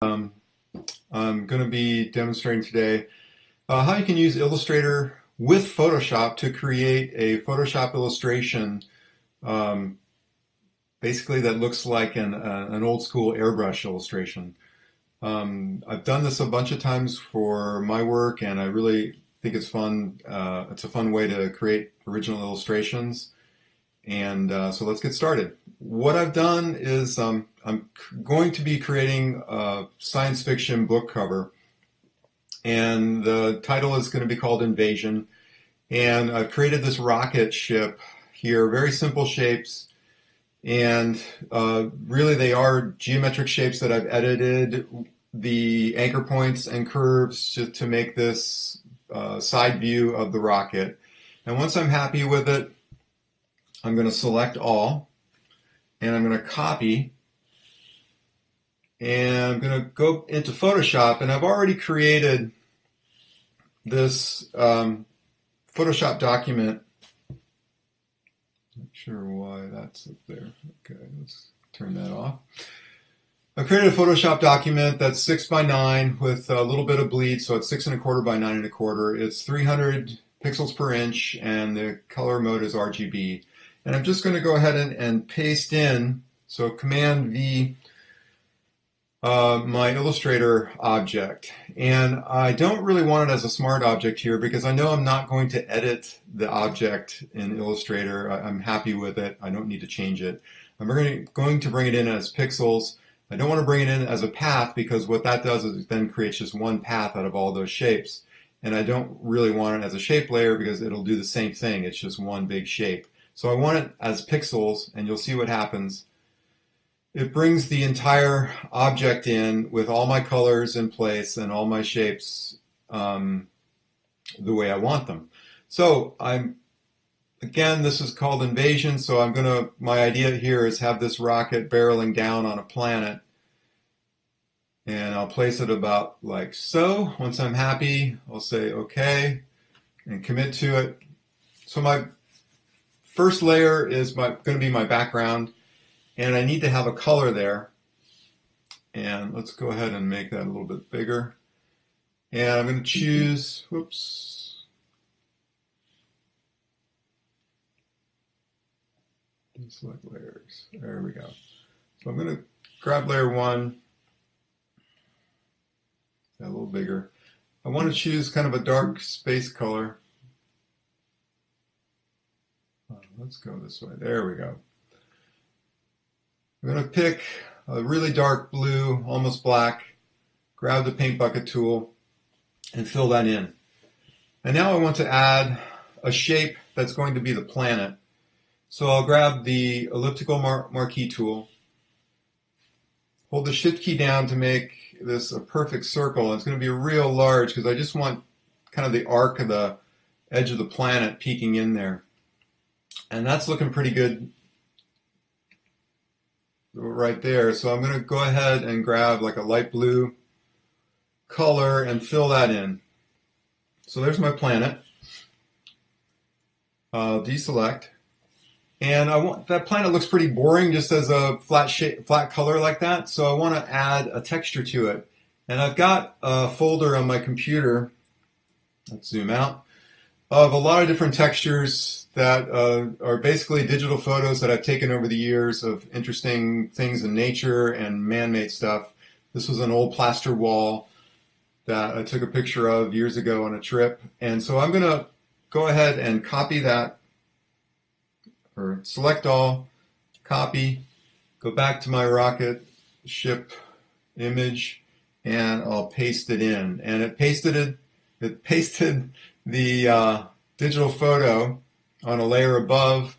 Um, I'm going to be demonstrating today how you can use Illustrator with Photoshop to create a Photoshop illustration, um, basically that looks like an old school airbrush illustration. I've done this a bunch of times for my work, and I really think it's fun. It's a fun way to create original illustrations. And so let's get started. What I've done is I'm going to be creating a science fiction book cover, and the title is going to be called Invasion. And I've created this rocket ship here, very simple shapes, and really they are geometric shapes that I've edited the anchor points and curves to make this side view of the rocket. And once I'm happy with it, I'm going to select all, and I'm going to copy, and I'm going to go into Photoshop, and I've already created this Photoshop document. Not sure why that's up there. Okay, let's turn that off. I've created a Photoshop document that's 6 by 9 with a little bit of bleed, so it's 6¼ by 9¼ It's 300 pixels per inch, and the color mode is RGB. And I'm just going to go ahead and paste in, so Command V, my Illustrator object. And I don't really want it as a smart object here because I know I'm not going to edit the object in Illustrator. I'm happy with it. I don't need to change it. I'm going to bring it in as pixels. I don't want to bring it in as a path because what that does is it then creates just one path out of all those shapes. And I don't really want it as a shape layer because it'll do the same thing. It's just one big shape. So I want it as pixels, and you'll see what happens. It brings the entire object in with all my colors in place and all my shapes the way I want them. So again, this is called Invasion, so my idea here is have this rocket barreling down on a planet. And I'll place it about like so. Once I'm happy, I'll say OK and commit to it. So my first layer is going to be my background, and I need to have a color there. And let's go ahead and make that a little bit bigger. And I'm going to choose, whoops, select layers. There we go. So I'm going to grab layer 1, a little bigger. I want to choose kind of a dark space color. Let's go this way. There we go. I'm going to pick a really dark blue, almost black, grab the paint bucket tool, and fill that in. And now I want to add a shape that's going to be the planet. So I'll grab the elliptical marquee tool, hold the shift key down to make this a perfect circle. It's going to be real large because I just want kind of the arc of the edge of the planet peeking in there. And that's looking pretty good right there. So I'm going to go ahead and grab like a light blue color and fill that in. So there's my planet. Deselect. And that planet looks pretty boring just as a flat color like that. So I want to add a texture to it. And I've got a folder on my computer, let's zoom out, of a lot of different textures that are basically digital photos that I've taken over the years of interesting things in nature and man-made stuff. This was an old plaster wall that I took a picture of years ago on a trip. And so I'm going to go ahead and copy that, or select all, copy, go back to my rocket ship image, and I'll paste it in. And it pasted the digital photo on a layer above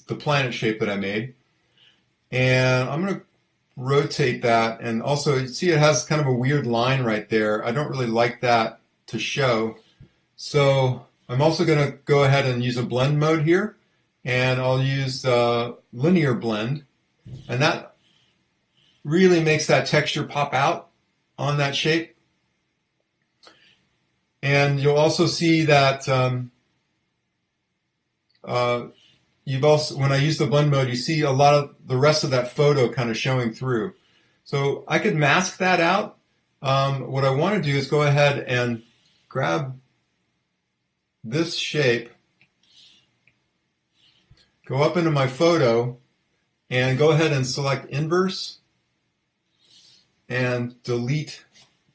the planet shape that I made. And I'm going to rotate that. And also, you see it has kind of a weird line right there. I don't really like that to show. So I'm also going to go ahead and use a blend mode here. And I'll use linear blend. And that really makes that texture pop out on that shape. And you'll also see that when I use the blend mode, you see a lot of the rest of that photo kind of showing through. So I could mask that out. What I want to do is go ahead and grab this shape, go up into my photo, and go ahead and select inverse and delete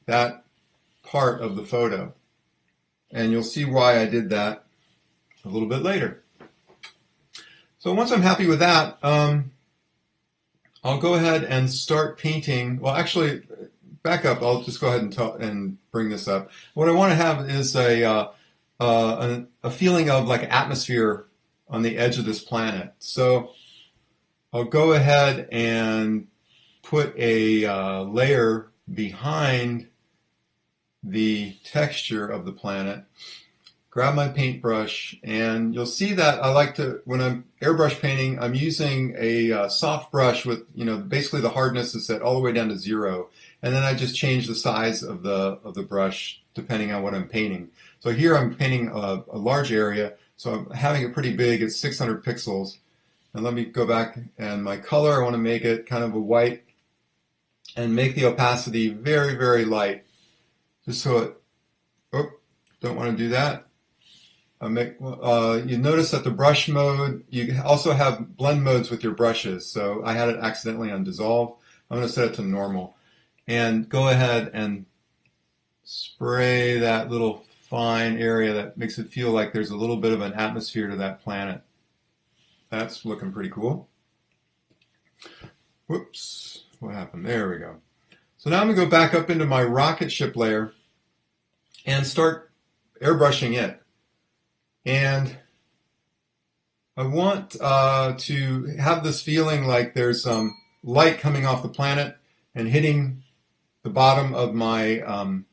that part of the photo. And you'll see why I did that a little bit later. So once I'm happy with that, I'll go ahead and start painting. Well, actually, back up. I'll just go ahead and bring this up. What I want to have is a feeling of like atmosphere on the edge of this planet. So I'll go ahead and put a layer behind the texture of the planet. Grab my paintbrush, and you'll see that I like to, when I'm airbrush painting, I'm using a soft brush with, basically the hardness is set all the way down to 0, and then I just change the size of the brush depending on what I'm painting. So here I'm painting a large area, so I'm having it pretty big. It's 600 pixels. And let me go back, and my color, I want to make it kind of a white and make the opacity very, very light, just so it, don't want to do that. You notice that the brush mode, you also have blend modes with your brushes. So I had it accidentally on dissolve. I'm going to set it to normal. And go ahead and spray that little fine area that makes it feel like there's a little bit of an atmosphere to that planet. That's looking pretty cool. Whoops, what happened? There we go. So now I'm going to go back up into my rocket ship layer and start airbrushing it. And I want to have this feeling like there's some light coming off the planet and hitting the bottom of my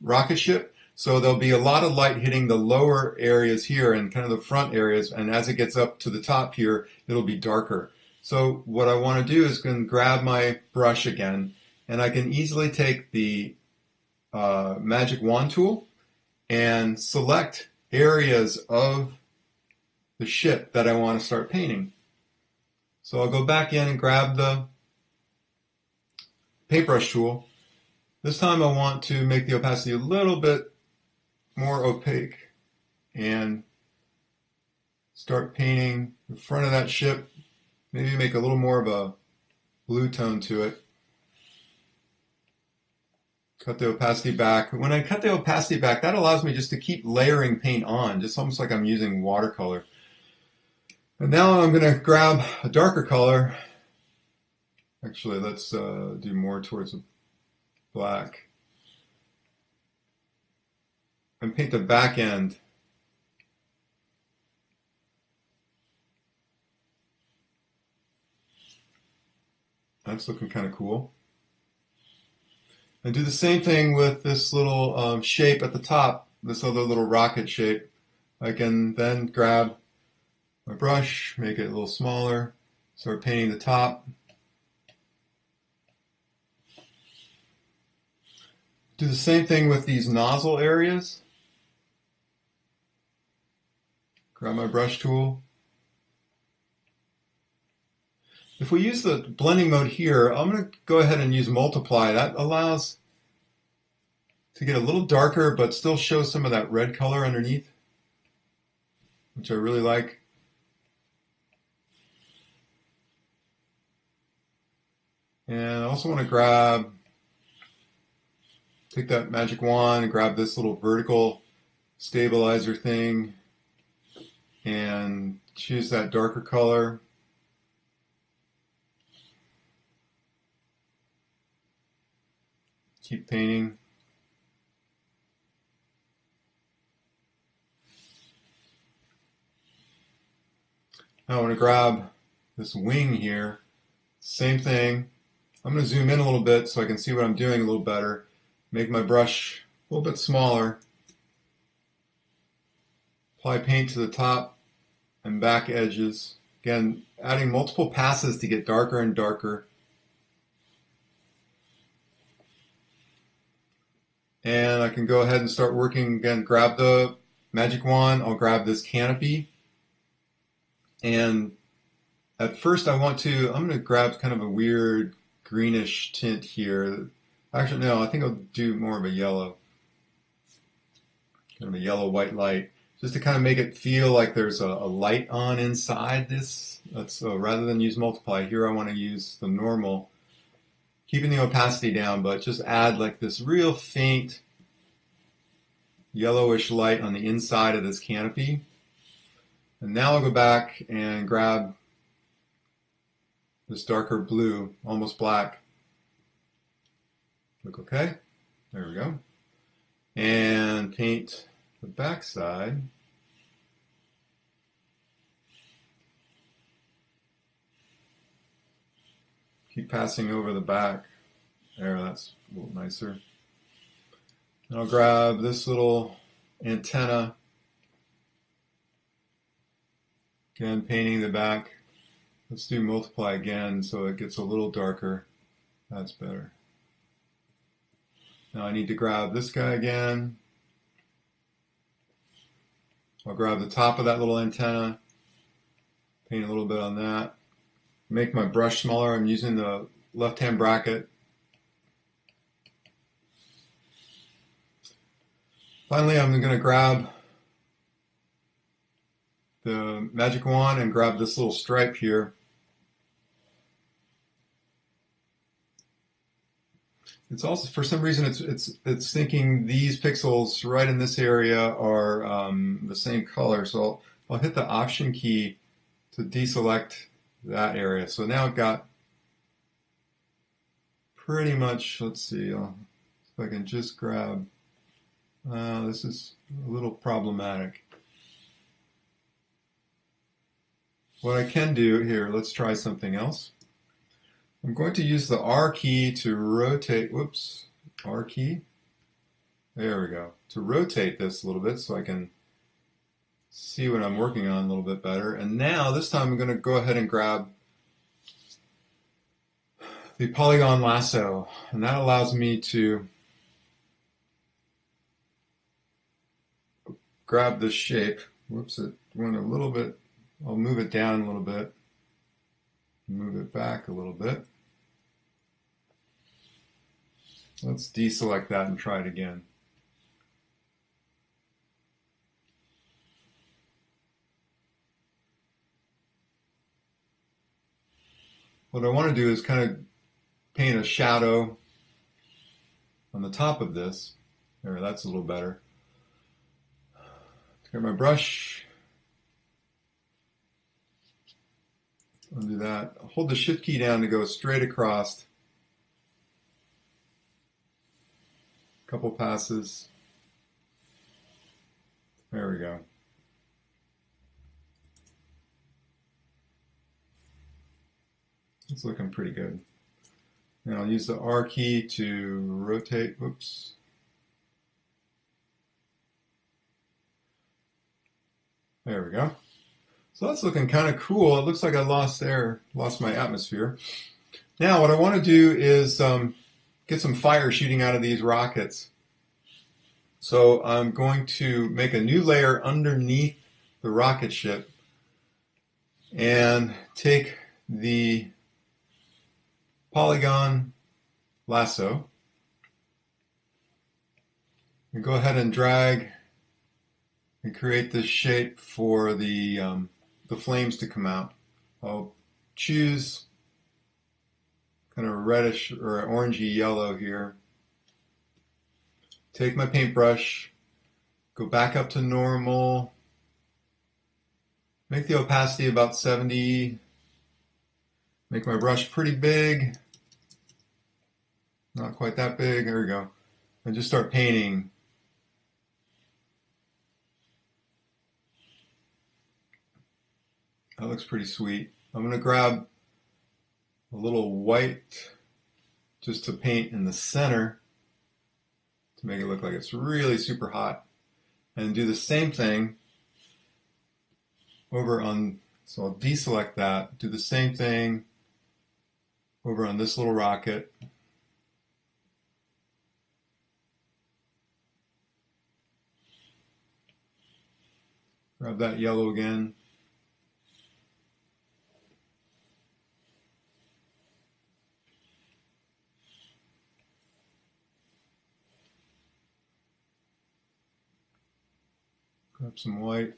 rocket ship. So there'll be a lot of light hitting the lower areas here and kind of the front areas. And as it gets up to the top here, it'll be darker. So what I want to do is going to grab my brush again, and I can easily take the magic wand tool and select areas of the ship that I want to start painting. So I'll go back in and grab the paintbrush tool. This time I want to make the opacity a little bit more opaque and start painting the front of that ship. Maybe make a little more of a blue tone to it. Cut the opacity back. When I cut the opacity back, that allows me just to keep layering paint on, just almost like I'm using watercolor. And now I'm going to grab a darker color. Actually, let's do more towards the black. And paint the back end. That's looking kind of cool. And do the same thing with this little shape at the top, this other little rocket shape. I can then grab my brush, make it a little smaller, start painting the top. Do the same thing with these nozzle areas. Grab my brush tool. If we use the blending mode here, I'm going to go ahead and use multiply. That allows to get a little darker but still show some of that red color underneath, which I really like. And I also want to take that magic wand and grab this little vertical stabilizer thing and choose that darker color. Keep painting. Now I want to grab this wing here. Same thing. I'm going to zoom in a little bit so I can see what I'm doing a little better. Make my brush a little bit smaller. Apply paint to the top and back edges. Again, adding multiple passes to get darker and darker. And I can go ahead and start working again. Grab the magic wand. I'll grab this canopy. And at first I'm going to grab kind of a weird greenish tint here. Actually, no, I think I'll do more of a yellow. Kind of a yellow white light. Just to kind of make it feel like there's a light on inside this. So rather than use multiply, here I want to use the normal, keeping the opacity down, but just add like this real faint yellowish light on the inside of this canopy. And now I'll go back and grab this darker blue, almost black. Look okay. There we go. And paint the back side. Keep passing over the back. There, that's a little nicer. And I'll grab this little antenna. Again, painting the back. Let's do multiply again so it gets a little darker. That's better. Now I need to grab this guy again. I'll grab the top of that little antenna, paint a little bit on that. Make my brush smaller. I'm using the left-hand bracket. Finally, I'm going to grab the magic wand and grab this little stripe here. It's also, for some reason, it's thinking these pixels right in this area are the same color. So I'll hit the Option key to deselect that area. So now I've got pretty much, let's see, if I can just grab, this is a little problematic. What I can do here, let's try something else. I'm going to use the R key to rotate, whoops, R key. There we go. To rotate this a little bit so I can see what I'm working on a little bit better. And now this time I'm going to go ahead and grab the polygon lasso. And that allows me to grab this shape. Whoops, it went a little bit. I'll move it down a little bit. Move it back a little bit. Let's deselect that and try it again. What I want to do is kind of paint a shadow on the top of this. There, that's a little better. Get my brush. I'll do that. I'll hold the Shift key down to go straight across. Couple passes. There we go. It's looking pretty good. Now I'll use the R key to rotate. Oops. There we go. So that's looking kind of cool. It looks like I lost my atmosphere. Now what I want to do is get some fire shooting out of these rockets. So I'm going to make a new layer underneath the rocket ship and take the polygon lasso and go ahead and drag and create this shape for the flames to come out. I'll choose kind of a reddish or orangey yellow here. Take my paintbrush, go back up to normal, make the opacity about 70, make my brush pretty big, not quite that big, there we go, and just start painting. That looks pretty sweet. I'm going to grab a little white just to paint in the center to make it look like it's really super hot, and do the same thing over on, so I'll deselect that, do the same thing over on this little rocket. Grab that yellow again. Grab some white.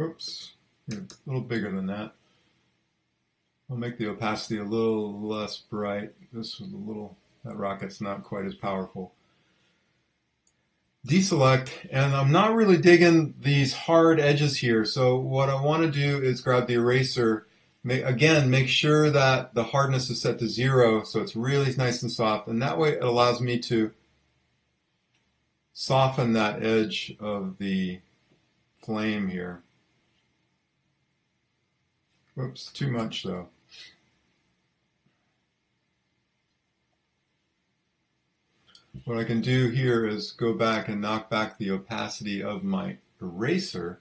Oops, a little bigger than that. I'll make the opacity a little less bright. This was a little, that rocket's not quite as powerful. Deselect, and I'm not really digging these hard edges here. So what I want to do is grab the eraser. Again, make sure that the hardness is set to 0 so it's really nice and soft. And that way it allows me to soften that edge of the flame here. Whoops, too much though. What I can do here is go back and knock back the opacity of my eraser.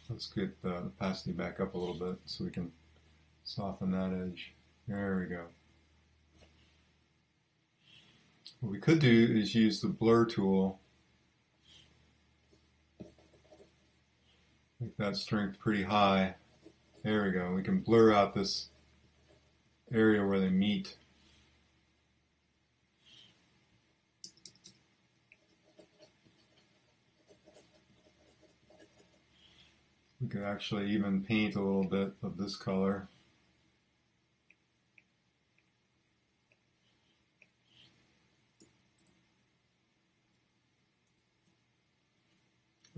Let's get the opacity back up a little bit so we can soften that edge. There we go. What we could do is use the blur tool. Make that strength pretty high. There we go. We can blur out this area where they meet. We could actually even paint a little bit of this color.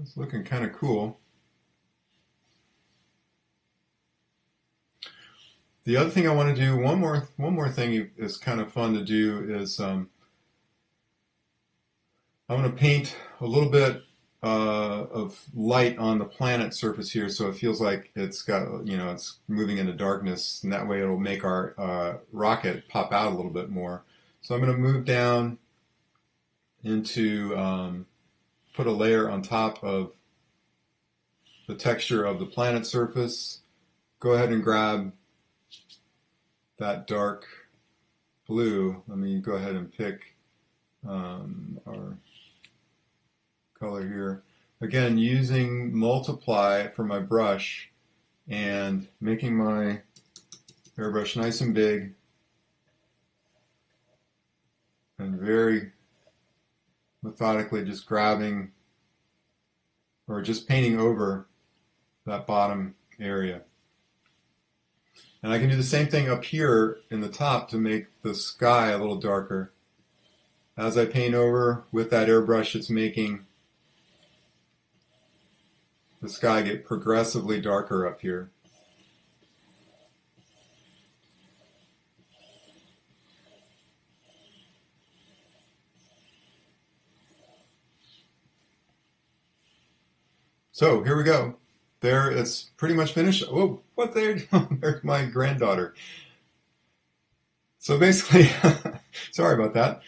It's looking kind of cool. The other thing I want to do, one more thing is kind of fun to do is I want to paint a little bit of light on the planet surface here, so it feels like it's got, you know, it's moving into darkness, and that way it'll make our rocket pop out a little bit more. So I'm going to move down into put a layer on top of the texture of the planet surface. Go ahead and grab that dark blue. Let me go ahead and pick our color here. Again, using multiply for my brush and making my airbrush nice and big and very methodically just grabbing or just painting over that bottom area. And I can do the same thing up here in the top to make the sky a little darker. As I paint over with that airbrush, it's making the sky get progressively darker up here. So here we go. There, it's pretty much finished. Oh, what there? There's my granddaughter. So basically, sorry about that.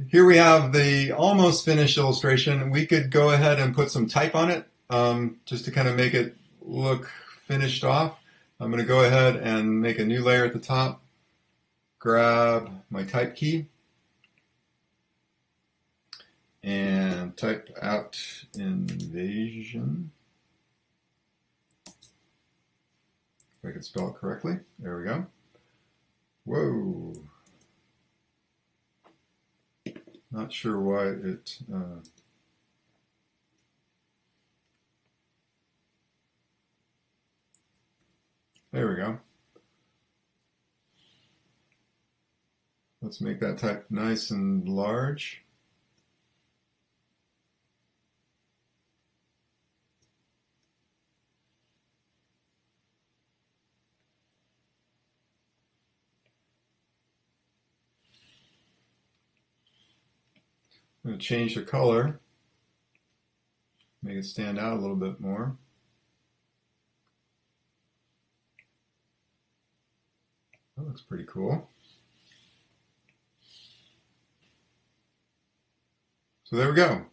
Here we have the almost finished illustration. We could go ahead and put some type on it just to kind of make it look finished off. I'm going to go ahead and make a new layer at the top. Grab my type key and type out invasion. If I can spell it correctly. There we go. Whoa. Not sure why it... there we go. Let's make that type nice and large. I'm going to change the color, make it stand out a little bit more. That looks pretty cool. So there we go.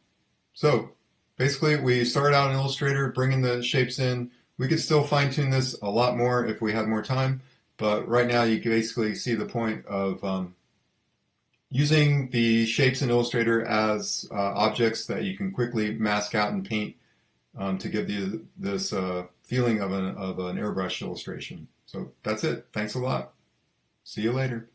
So basically we started out in Illustrator, bringing the shapes in. We could still fine tune this a lot more if we had more time, but right now you can basically see the point of using the shapes in Illustrator as objects that you can quickly mask out and paint to give you this feeling of an airbrush illustration. So that's it. Thanks a lot. See you later.